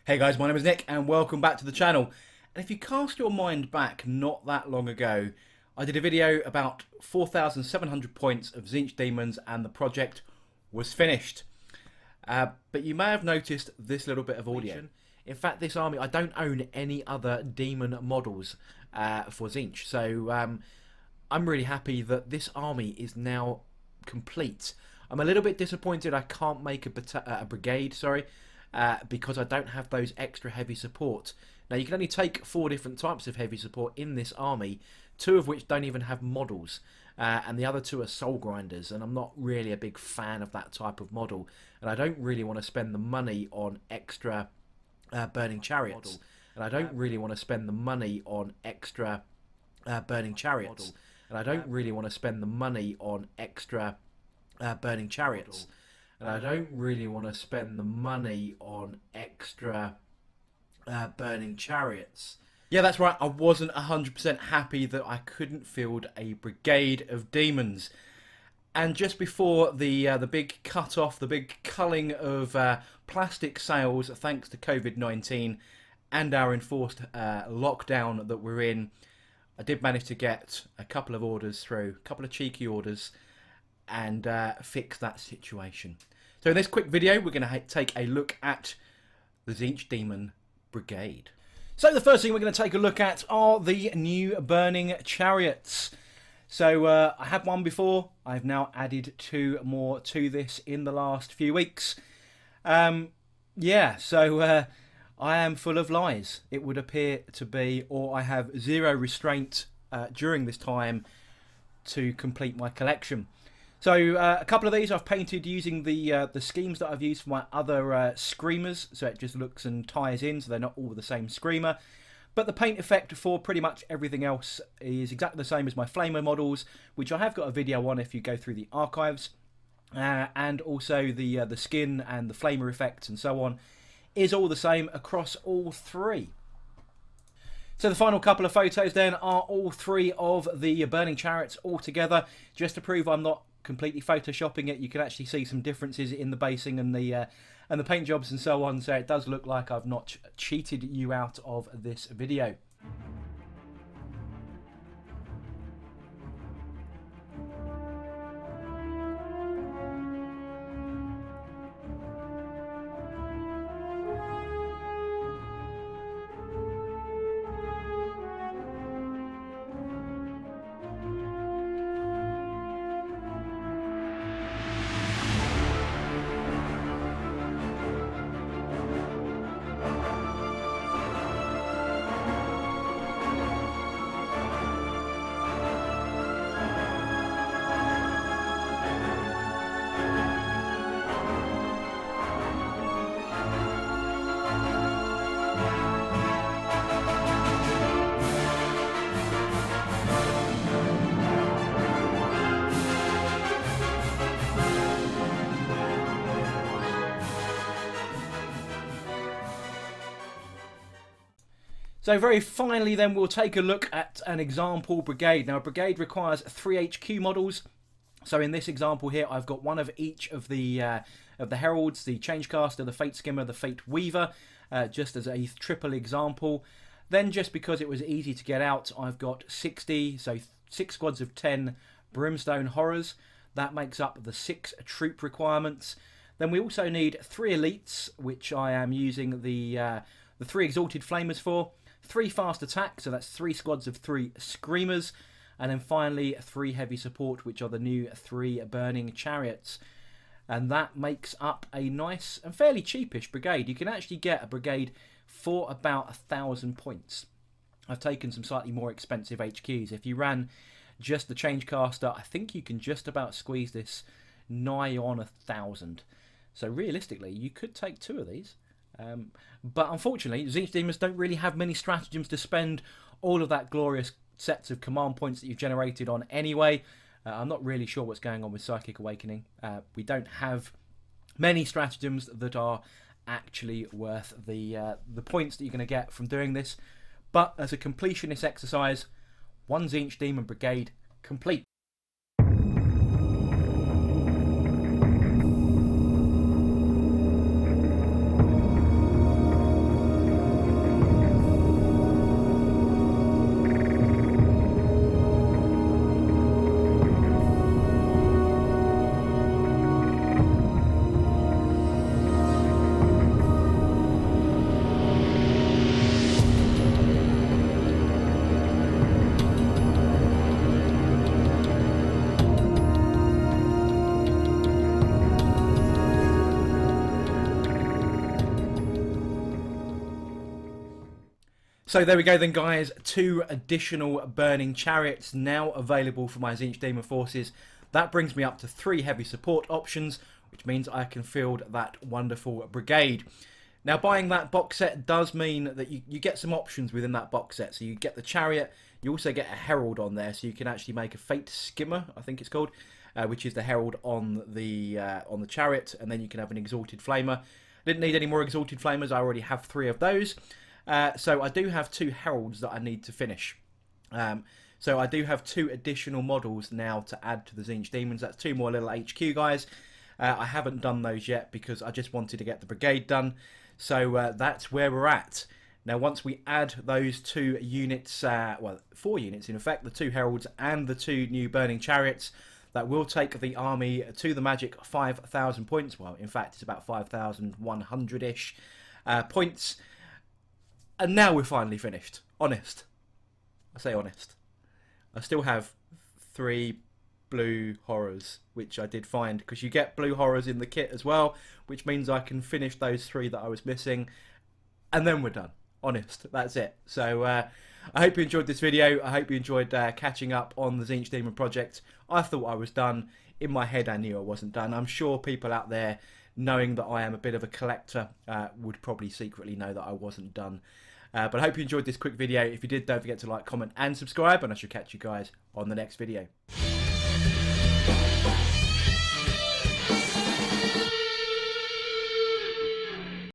Hey guys, my name is Nick and welcome back to the channel. And if you cast your mind back not that long ago, I did a video about 4,700 points of Tzeentch Daemons and the project was finished. But you may have noticed this little bit of audio. In fact, this army, I don't own any other demon models for Tzeentch. So I'm really happy that this army is now complete. I'm a little bit disappointed I can't make a brigade, because I don't have those extra heavy support. Now you can only take 4 different types of heavy support in this army, 2 of which don't even have models, and the other 2 are soul grinders, and I'm not really a big fan of that type of model, and I don't really want to spend the money on extra burning chariots, and I don't really want to spend the money on extra burning chariots, and I don't really want to spend the money on extra burning chariots. And I don't really want to spend the money on extra burning chariots. Yeah, that's right, I wasn't 100% happy that I couldn't field a brigade of demons. And just before the big cut-off, the big culling of plastic sales, thanks to COVID-19 and our enforced lockdown that we're in, I did manage to get a couple of orders through, a couple of cheeky orders, and fix that situation. So in this quick video we're going to take a look at the Tzeentch Daemon Brigade. So the first thing we're going to take a look at are the new burning chariots. So I had one before, I've now added 2 more to this in the last few weeks. I am full of lies, it would appear to be, or I have 0 restraint during this time to complete my collection. So a couple of these I've painted using the schemes that I've used for my other screamers, so it just looks and ties in, so they're not all the same screamer. But the paint effect for pretty much everything else is exactly the same as my flamer models, which I have got a video on if you go through the archives, and also the skin and the flamer effects and so on is all the same across all 3. So the final couple of photos then are all 3 of the burning chariots all together, just to prove I'm not completely photoshopping it. You can actually see some differences in the basing and the paint jobs and so on, so it does look like I've not cheated you out of this video. So very finally then we'll take a look at an example brigade. Now a brigade requires 3 HQ models. So in this example here I've got 1 of each of the heralds, the changecaster, the fate skimmer, the fate weaver, just as a triple example. Then just because it was easy to get out, I've got 60, so 6 squads of 10 brimstone horrors. That makes up the 6 troop requirements. Then we also need 3 elites, which I am using the 3 exalted flamers for. 3 fast attack, so that's 3 squads of 3 screamers, and then finally 3 heavy support, which are the new 3 burning chariots. And that makes up a nice and fairly cheapish brigade. You can actually get a brigade for about 1,000 points. I've taken some slightly more expensive HQs. If you ran just the changecaster, I think you can just about squeeze this nigh on 1,000. So realistically, you could take 2 of these. But unfortunately, Tzeentch Daemons don't really have many stratagems to spend all of that glorious sets of command points that you've generated on anyway. I'm not really sure what's going on with Psychic Awakening. We don't have many stratagems that are actually worth the points that you're going to get from doing this. But as a completionist exercise, 1 Tzeentch Daemon Brigade complete. So there we go then, guys. 2 additional burning chariots now available for my Tzeentch Daemon forces. That brings me up to 3 heavy support options, which means I can field that wonderful brigade. Now, buying that box set does mean that you get some options within that box set. So you get the chariot, you also get a herald on there, so you can actually make a fate skimmer, I think it's called, which is the herald on the chariot, and then you can have an exalted flamer. Didn't need any more exalted flamers, I already have 3 of those. So I do have 2 heralds that I need to finish. So I do have 2 additional models now to add to the Tzeentch Daemons. That's 2 more little HQ guys. I haven't done those yet because I just wanted to get the brigade done. So that's where we're at. Now once we add those 2 units, well 4 units in effect, the 2 heralds and the 2 new burning chariots, that will take the army to the magic 5,000 points. Well, in fact, it's about 5,100-ish points. And now we're finally finished. Honest. I say honest. I still have 3 blue horrors, which I did find, because you get blue horrors in the kit as well, which means I can finish those 3 that I was missing. And then we're done. Honest. That's it. So I hope you enjoyed this video. I hope you enjoyed catching up on the Tzeentch Daemon project. I thought I was done. In my head, I knew I wasn't done. I'm sure people out there, knowing that I am a bit of a collector, would probably secretly know that I wasn't done. But I hope you enjoyed this quick video. If you did, don't forget to like, comment and subscribe, and I shall catch you guys on the next video.